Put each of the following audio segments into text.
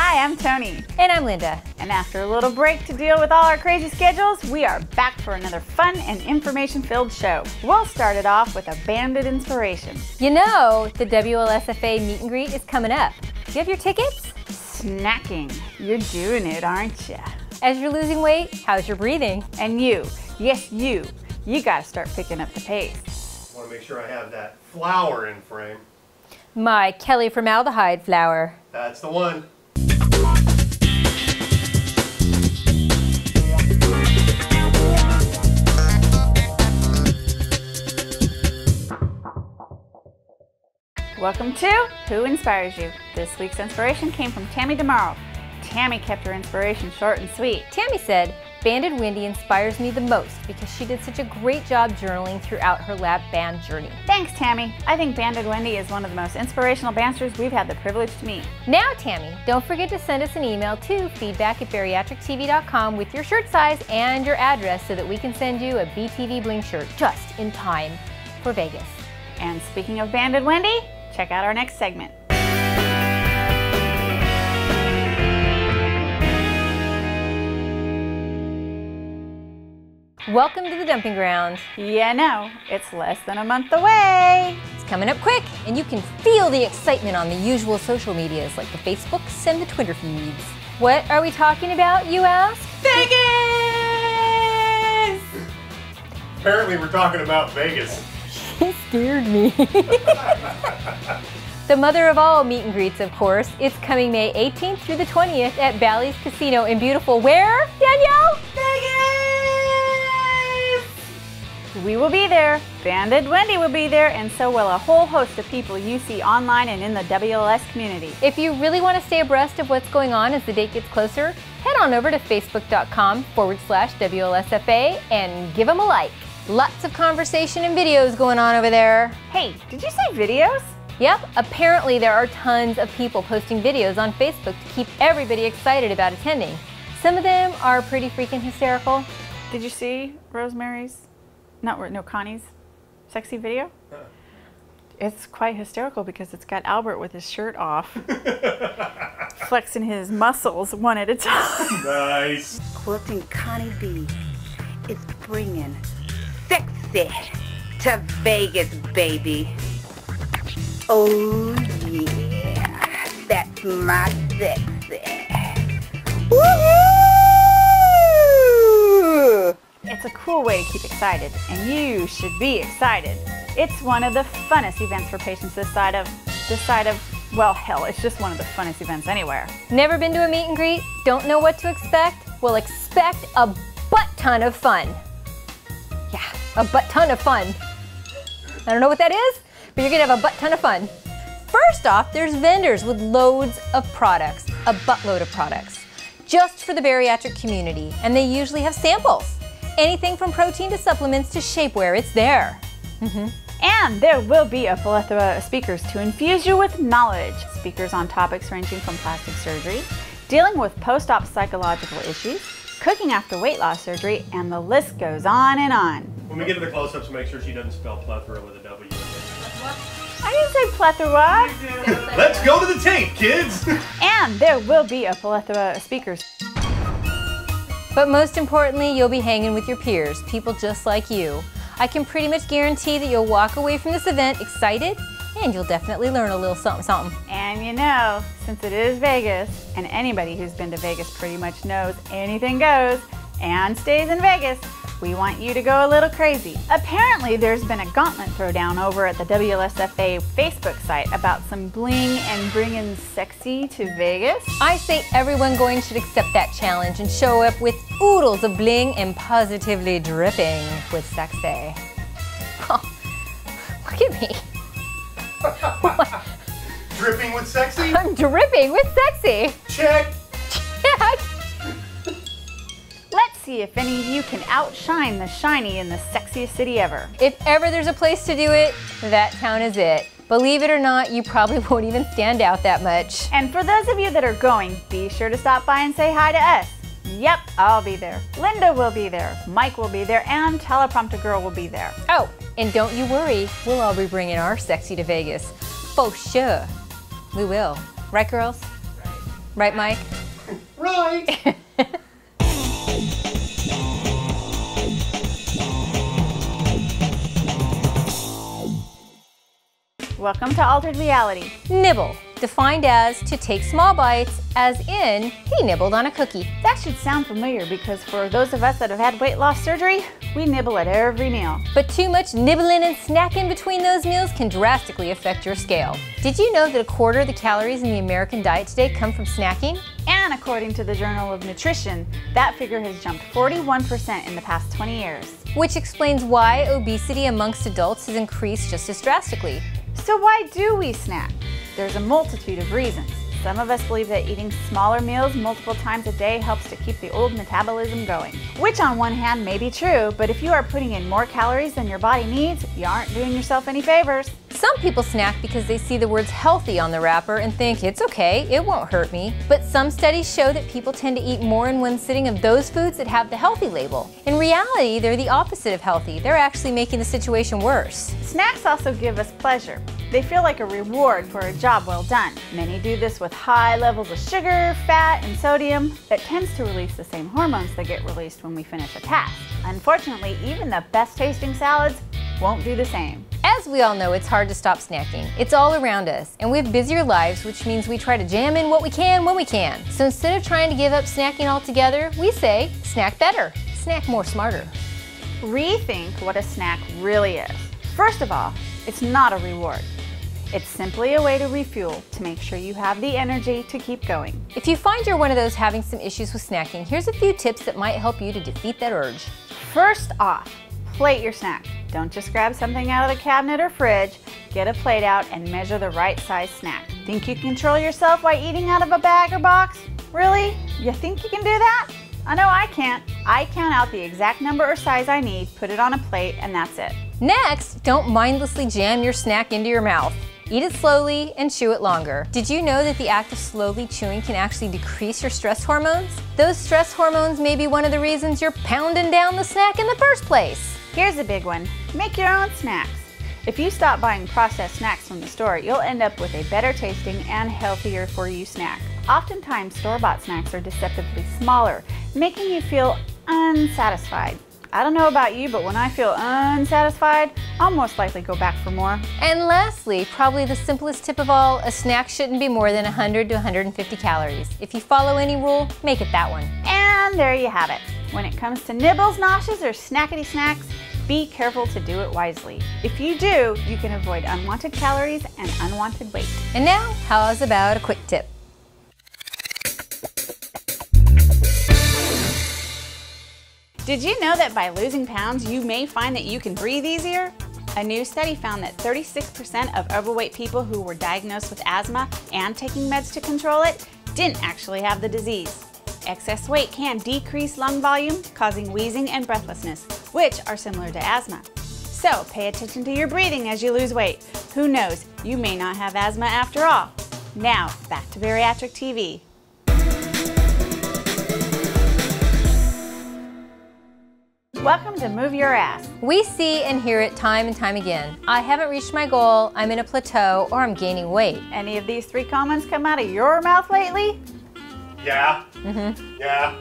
Hi, I'm Tony. And I'm Linda. And after a little break to deal with all our crazy schedules, we are back for another fun and information-filled show. We'll start it off with a banded inspiration. You know, the WLSFA Meet and Greet is coming up. Do you have your tickets? Snacking. You're doing it, aren't you? As you're losing weight, how's your breathing? And you, yes you gotta start picking up the pace. I want to make sure I have that flour in frame. My Kelly formaldehyde flour. That's the one. Welcome to Who Inspires You? This week's inspiration came from Tammy tomorrow. Tammy kept her inspiration short and sweet. Tammy said, Banded Wendy inspires me the most because she did such a great job journaling throughout her lab band journey. Thanks, Tammy. I think Banded Wendy is one of the most inspirational bandsters we've had the privilege to meet. Now, Tammy, don't forget to send us an email to feedback@bariatrictv.com with your shirt size and your address so that we can send you a BTV Bling shirt just in time for Vegas. And speaking of Banded Wendy, check out our next segment. Welcome to the dumping ground. Yeah, no, it's less than a month away. It's coming up quick, and you can feel the excitement on the usual social medias like the Facebooks and the Twitter feeds. What are we talking about, you ask? Vegas! Apparently we're talking about Vegas. She scared me. The mother of all meet and greets, of course. It's coming May 18th through the 20th at Bally's Casino in beautiful where, Danielle? Vegas! We will be there, Banded Wendy will be there, and so will a whole host of people you see online and in the WLS community. If you really want to stay abreast of what's going on as the date gets closer, head on over to facebook.com/WLSFA and give them a like. Lots of conversation and videos going on over there. Hey, did you say videos? Yep, apparently there are tons of people posting videos on Facebook to keep everybody excited about attending. Some of them are pretty freaking hysterical. Did you see Rosemary's, no, Connie's sexy video? It's quite hysterical because it's got Albert with his shirt off, flexing his muscles one at a time. Nice. Quilting Connie B is bringing sexy to Vegas, baby. Oh yeah, that's my sexy. Woohoo! It's a cool way to keep excited, and you should be excited. It's one of the funnest events for patients this side of, well, hell, it's just one of the funnest events anywhere. Never been to a meet and greet? Don't know what to expect? Well, expect a butt ton of fun. Yeah, a butt ton of fun. I don't know what that is, but you're gonna have a butt ton of fun. First off, there's vendors with loads of products, a buttload of products, just for the bariatric community, and they usually have samples. Anything from protein to supplements to shapewear, it's there. And there will be a plethora of speakers to infuse you with knowledge. Speakers on topics ranging from plastic surgery, dealing with post-op psychological issues, cooking after weight loss surgery, and the list goes on and on. When we get to the close-ups, make sure she doesn't spell plethora with a W. I didn't say plethora. Let's go to the tape, kids! And there will be a plethora of speakers. But most importantly, you'll be hanging with your peers, people just like you. I can pretty much guarantee that you'll walk away from this event excited, and you'll definitely learn a little something, something. And you know, since it is Vegas, and anybody who's been to Vegas pretty much knows anything goes and stays in Vegas, we want you to go a little crazy. Apparently, there's been a gauntlet throwdown over at the WLSFA Facebook site about some bling and bringing sexy to Vegas. I say everyone going should accept that challenge and show up with oodles of bling and positively dripping with sexy. Oh, look at me. Dripping with sexy? I'm dripping with sexy. Check! Check. Let's see if any of you can outshine the shiny in the sexiest city ever. If ever there's a place to do it, that town is it. Believe it or not, you probably won't even stand out that much. And for those of you that are going, be sure to stop by and say hi to us. Yep, I'll be there. Linda will be there. Mike will be there, and Teleprompter Girl will be there. Oh, and don't you worry, we'll all be bringing our sexy to Vegas. For sure. We will. Right, girls? Right, Mike? Right. Welcome to Altered Reality. Nibble, defined as to take small bites, as in he nibbled on a cookie. That should sound familiar because for those of us that have had weight loss surgery, we nibble at every meal. But too much nibbling and snacking between those meals can drastically affect your scale. Did you know that 1/4 of the calories in the American diet today come from snacking? And according to the Journal of Nutrition, that figure has jumped 41% in the past 20 years. Which explains why obesity amongst adults has increased just as drastically. So why do we snack? There's a multitude of reasons. Some of us believe that eating smaller meals multiple times a day helps to keep the old metabolism going. Which on one hand may be true, but if you are putting in more calories than your body needs, you aren't doing yourself any favors. Some people snack because they see the words healthy on the wrapper and think it's okay, it won't hurt me. But some studies show that people tend to eat more in one sitting of those foods that have the healthy label. In reality, they're the opposite of healthy. They're actually making the situation worse. Snacks also give us pleasure. They feel like a reward for a job well done. Many do this with high levels of sugar, fat, and sodium that tends to release the same hormones that get released when we finish a task. Unfortunately, even the best tasting salads won't do the same. As we all know, it's hard to stop snacking. It's all around us, and we have busier lives, which means we try to jam in what we can when we can. So instead of trying to give up snacking altogether, we say, snack better, snack more smarter. Rethink what a snack really is. First of all, it's not a reward. It's simply a way to refuel to make sure you have the energy to keep going. If you find you're one of those having some issues with snacking, here's a few tips that might help you to defeat that urge. First off, plate your snack. Don't just grab something out of the cabinet or fridge. Get a plate out and measure the right size snack. Think you control yourself while eating out of a bag or box? Really? You think you can do that? I know I can't. I count out the exact number or size I need, put it on a plate, and that's it. Next, don't mindlessly jam your snack into your mouth. Eat it slowly and chew it longer. Did you know that the act of slowly chewing can actually decrease your stress hormones? Those stress hormones may be one of the reasons you're pounding down the snack in the first place. Here's a big one. Make your own snacks. If you stop buying processed snacks from the store, you'll end up with a better tasting and healthier for you snack. Oftentimes, store-bought snacks are deceptively smaller, making you feel unsatisfied. I don't know about you, but when I feel unsatisfied, I'll most likely go back for more. And lastly, probably the simplest tip of all, a snack shouldn't be more than 100 to 150 calories. If you follow any rule, make it that one. And there you have it. When it comes to nibbles, noshes, or snackety snacks, be careful to do it wisely. If you do, you can avoid unwanted calories and unwanted weight. And now, how's about a quick tip? Did you know that by losing pounds, you may find that you can breathe easier? A new study found that 36% of overweight people who were diagnosed with asthma and taking meds to control it didn't actually have the disease. Excess weight can decrease lung volume, causing wheezing and breathlessness, which are similar to asthma. So pay attention to your breathing as you lose weight. Who knows, you may not have asthma after all. Now, back to Bariatric TV. Welcome to Move Your Ass. We see and hear it time and time again. I haven't reached my goal, I'm in a plateau, or I'm gaining weight. Any of these three comments come out of your mouth lately? Yeah. Yeah.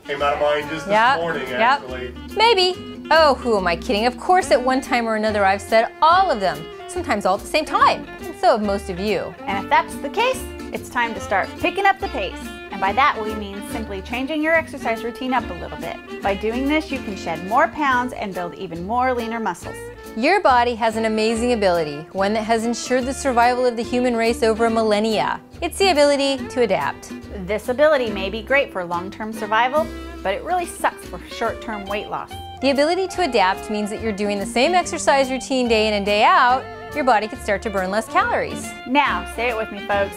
Came out of mine just this morning, actually. Maybe. Oh, who am I kidding? Of course, at one time or another, I've said all of them, sometimes all at the same time, and so have most of you. And if that's the case, it's time to start picking up the pace. And by that we mean simply changing your exercise routine up a little bit. By doing this, you can shed more pounds and build even more leaner muscles. Your body has an amazing ability, one that has ensured the survival of the human race over millennia. It's the ability to adapt. This ability may be great for long-term survival, but it really sucks for short-term weight loss. The ability to adapt means that you're doing the same exercise routine day in and day out, your body can start to burn less calories. Now, say it with me, folks.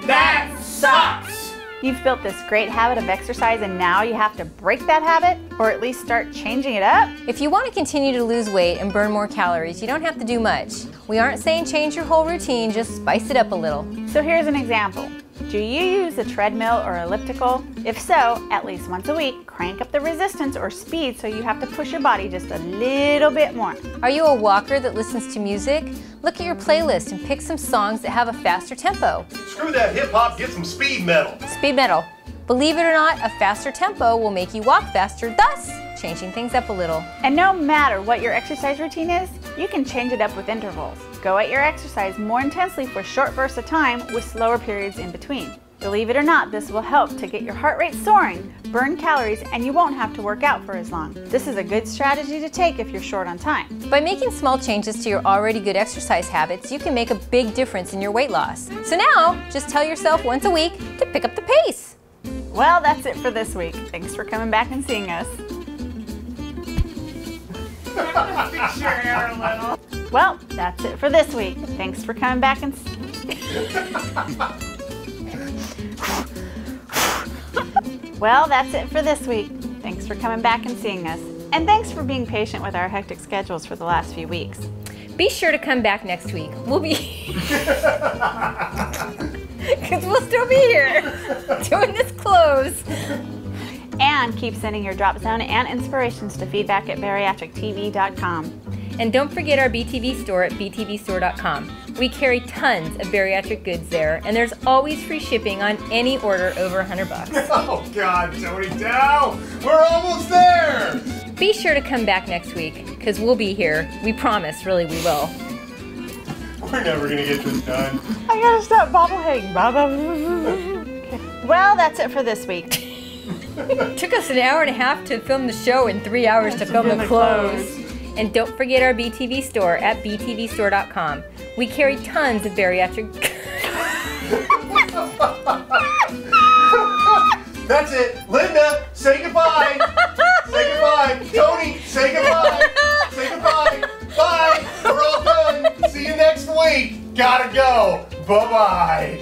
That sucks! You've built this great habit of exercise and now you have to break that habit, or at least start changing it up? If you want to continue to lose weight and burn more calories, you don't have to do much. We aren't saying change your whole routine, just spice it up a little. So here's an example. Do you use a treadmill or elliptical? If so, at least once a week, crank up the resistance or speed so you have to push your body just a little bit more. Are you a walker that listens to music? Look at your playlist and pick some songs that have a faster tempo. Screw that hip hop, get some speed metal. Speed metal. Believe it or not, a faster tempo will make you walk faster, thus changing things up a little. And no matter what your exercise routine is, you can change it up with intervals. Go at your exercise more intensely for short bursts of time with slower periods in between. Believe it or not, this will help to get your heart rate soaring, burn calories, and you won't have to work out for as long. This is a good strategy to take if you're short on time. By making small changes to your already good exercise habits, you can make a big difference in your weight loss. So now, just tell yourself once a week to pick up the pace. Well, that's it for this week. Thanks for coming back and seeing us. Fix your hair a little. Well, that's it for this week. Thanks for coming back and Well, that's it for this week. Thanks for coming back and seeing us. And thanks for being patient with our hectic schedules for the last few weeks. Be sure to come back next week. We'll be because we'll still be here doing this close. And keep sending your drop zone and inspirations to feedback at BariatricTV.com. And don't forget our BTV store at btvstore.com. We carry tons of bariatric goods there, and there's always free shipping on any order over $100. Oh God, Tony, down! We're almost there! Be sure to come back next week, because we'll be here. We promise, really, we will. We're never gonna get this done. I gotta stop bobbleheading. Well, that's it for this week. It took us an hour and a half to film the show and 3 hours to film the clothes. And don't forget our BTV store at btvstore.com. We carry tons of bariatric... That's it. Linda, say goodbye. Say goodbye. Tony, say goodbye. Say goodbye. Bye. We're all done. See you next week. Gotta go. Bye-bye.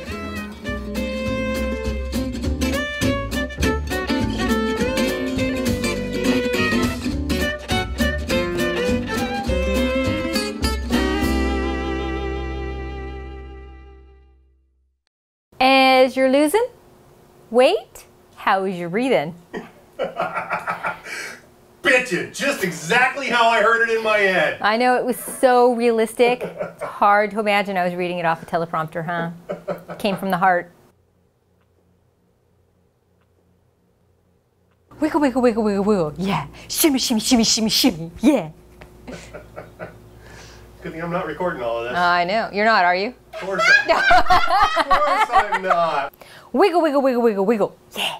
As you're losing weight, how is your breathing? Bitchin', just exactly how I heard it in my head. I know, it was so realistic. It's hard to imagine I was reading it off a teleprompter, huh? It came from the heart. Wiggle, wiggle, wiggle, wiggle, wiggle. Yeah. Shimmy, shimmy, shimmy, shimmy, shimmy. Yeah. Good thing I'm not recording all of this. I know. You're not, are you? Of course I'm not. Wiggle, wiggle, wiggle, wiggle, wiggle. Yeah.